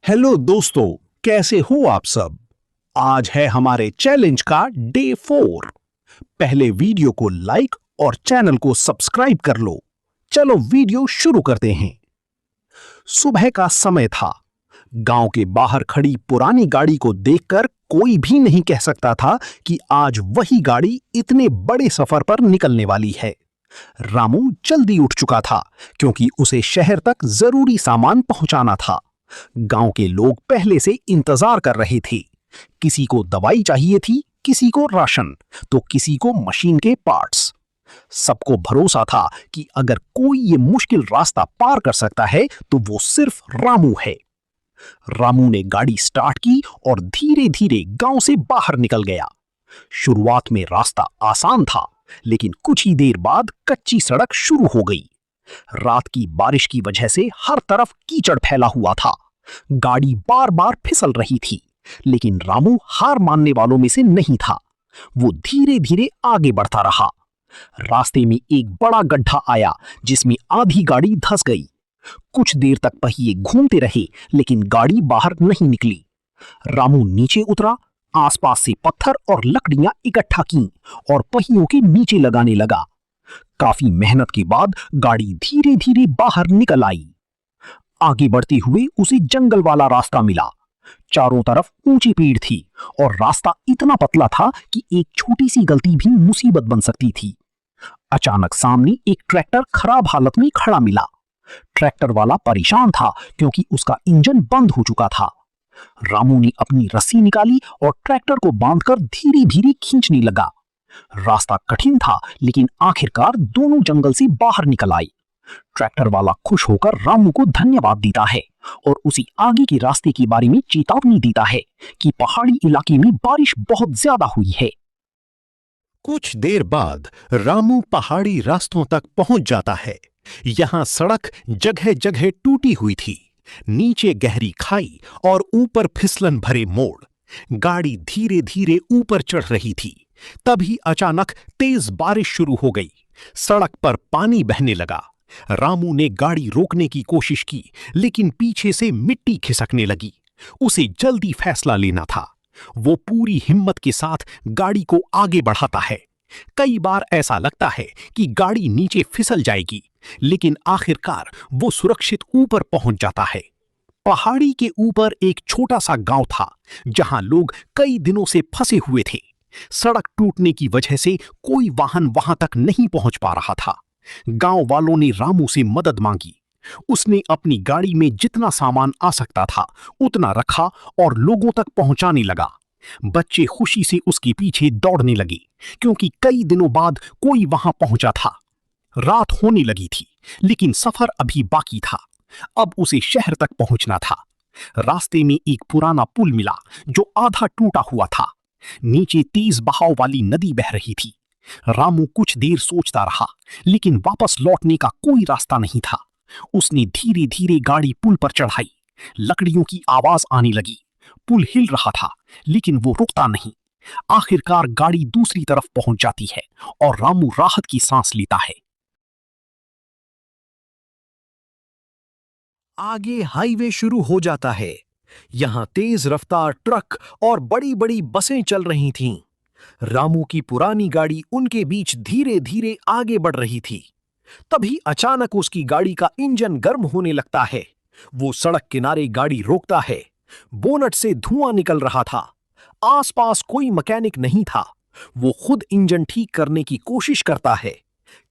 Hello दोस्तों, कैसे हो आप सब। आज है हमारे चैलेंज का डे 4। पहले वीडियो को लाइक और चैनल को सब्सक्राइब कर लो। चलो वीडियो शुरू करते हैं। सुबह का समय था। गांव के बाहर खड़ी पुरानी गाड़ी को देखकर कोई भी नहीं कह सकता था कि आज वही गाड़ी इतने बड़े सफर पर निकलने वाली है। रामू जल्दी उठ चुका था क्योंकि उसे शहर तक जरूरी सामान पहुंचाना था। गांव के लोग पहले से इंतजार कर रहे थे। किसी को दवाई चाहिए थी, किसी को राशन, तो किसी को मशीन के पार्ट्स। सबको भरोसा था कि अगर कोई ये मुश्किल रास्ता पार कर सकता है तो वो सिर्फ रामू है। रामू ने गाड़ी स्टार्ट की और धीरे धीरे गांव से बाहर निकल गया। शुरुआत में रास्ता आसान था, लेकिन कुछ ही देर बाद कच्ची सड़क शुरू हो गई। रात की बारिश की वजह से हर तरफ कीचड़ फैला हुआ था। गाड़ी बार बार फिसल रही थी, लेकिन रामू हार मानने वालों में से नहीं था। वो धीरे धीरे आगे बढ़ता रहा। रास्ते में एक बड़ा गड्ढा आया जिसमें आधी गाड़ी धंस गई। कुछ देर तक पहिए घूमते रहे, लेकिन गाड़ी बाहर नहीं निकली। रामू नीचे उतरा, आसपास से पत्थर और लकड़ियां इकट्ठा की और पहियों के नीचे लगाने लगा। काफी मेहनत के बाद गाड़ी धीरे धीरे बाहर निकल आई। आगे बढ़ते हुए उसे जंगल वाला रास्ता मिला। चारों तरफ ऊंची पेड़ थी और रास्ता इतना पतला था कि एक छोटी सी गलती भी मुसीबत बन सकती थी। अचानक सामने एक ट्रैक्टर खराब हालत में खड़ा मिला। ट्रैक्टर वाला परेशान था क्योंकि उसका इंजन बंद हो चुका था। रामू ने अपनी रस्सी निकाली और ट्रैक्टर को बांधकर धीरे धीरे खींचने लगा। रास्ता कठिन था, लेकिन आखिरकार दोनों जंगल से बाहर निकल आए। ट्रैक्टर वाला खुश होकर रामू को धन्यवाद देता है और उसे आगे के रास्ते के बारे में चेतावनी देता है कि पहाड़ी इलाके में बारिश बहुत ज्यादा हुई है। कुछ देर बाद रामू पहाड़ी रास्तों तक पहुंच जाता है। यहां सड़क जगह जगह टूटी हुई थी, नीचे गहरी खाई और ऊपर फिसलन भरे मोड़। गाड़ी धीरे धीरे ऊपर चढ़ रही थी। तभी अचानक तेज बारिश शुरू हो गई। सड़क पर पानी बहने लगा। रामू ने गाड़ी रोकने की कोशिश की, लेकिन पीछे से मिट्टी खिसकने लगी। उसे जल्दी फैसला लेना था। वो पूरी हिम्मत के साथ गाड़ी को आगे बढ़ाता है। कई बार ऐसा लगता है कि गाड़ी नीचे फिसल जाएगी, लेकिन आखिरकार वो सुरक्षित ऊपर पहुंच जाता है। पहाड़ी के ऊपर एक छोटा सा गांव था, जहां लोग कई दिनों से फंसे हुए थे। सड़क टूटने की वजह से कोई वाहन वहां तक नहीं पहुंच पा रहा था। गांव वालों ने रामू से मदद मांगी। उसने अपनी गाड़ी में जितना सामान आ सकता था उतना रखा और लोगों तक पहुंचाने लगा। बच्चे खुशी से उसके पीछे दौड़ने लगे, क्योंकि कई दिनों बाद कोई वहां पहुंचा था। रात होने लगी थी, लेकिन सफर अभी बाकी था। अब उसे शहर तक पहुंचना था। रास्ते में एक पुराना पुल मिला जो आधा टूटा हुआ था। नीचे तेज बहाव वाली नदी बह रही थी। रामू कुछ देर सोचता रहा, लेकिन वापस लौटने का कोई रास्ता नहीं था। उसने धीरे धीरे गाड़ी पुल पर चढ़ाई। लकड़ियों की आवाज आने लगी। पुल हिल रहा था, लेकिन वो रुकता नहीं। आखिरकार गाड़ी दूसरी तरफ पहुंच जाती है और रामू राहत की सांस लेता है। आगे हाईवे शुरू हो जाता है। यहां तेज रफ्तार ट्रक और बड़ी बड़ी बसें चल रही थीं। रामू की पुरानी गाड़ी उनके बीच धीरे धीरे आगे बढ़ रही थी। तभी अचानक उसकी गाड़ी का इंजन गर्म होने लगता है। वो सड़क किनारे गाड़ी रोकता है। बोनट से धुआं निकल रहा था। आसपास कोई मैकेनिक नहीं था। वो खुद इंजन ठीक करने की कोशिश करता है।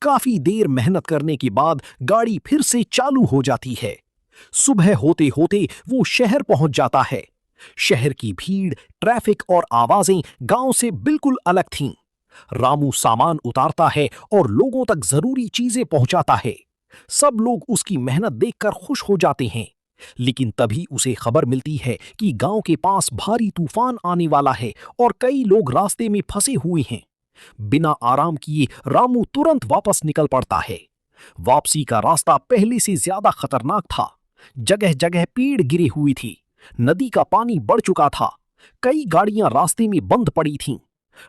काफी देर मेहनत करने के बाद गाड़ी फिर से चालू हो जाती है। सुबह होते होते वो शहर पहुंच जाता है। शहर की भीड़, ट्रैफिक और आवाजें गांव से बिल्कुल अलग थीं। रामू सामान उतारता है और लोगों तक जरूरी चीजें पहुंचाता है। सब लोग उसकी मेहनत देखकर खुश हो जाते हैं। लेकिन तभी उसे खबर मिलती है कि गांव के पास भारी तूफान आने वाला है और कई लोग रास्ते में फंसे हुए हैं। बिना आराम किए रामू तुरंत वापस निकल पड़ता है। वापसी का रास्ता पहले से ज्यादा खतरनाक था। जगह जगह पेड़ गिरे हुए थे। नदी का पानी बढ़ चुका था। कई गाड़ियां रास्ते में बंद पड़ी थीं।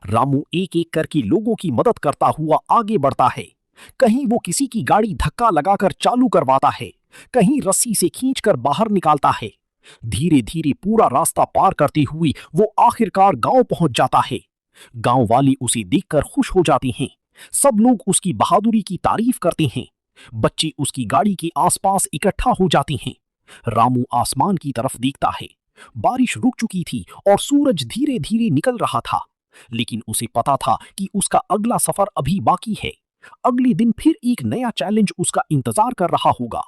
रामू एक एक करके लोगों की मदद करता हुआ आगे बढ़ता है। कहीं वो किसी की गाड़ी धक्का लगाकर चालू करवाता है, कहीं रस्सी से खींचकर बाहर निकालता है। धीरे धीरे पूरा रास्ता पार करते हुए वो आखिरकार गांव पहुंच जाता है। गांव वाले उसे देखकर खुश हो जाते हैं। सब लोग उसकी बहादुरी की तारीफ करते हैं। बच्चे उसकी गाड़ी के आसपास इकट्ठा हो जाते हैं। रामू आसमान की तरफ देखता है। बारिश रुक चुकी थी और सूरज धीरे धीरे निकल रहा था, लेकिन उसे पता था कि उसका अगला सफर अभी बाकी है। अगले दिन फिर एक नया चैलेंज उसका इंतजार कर रहा होगा।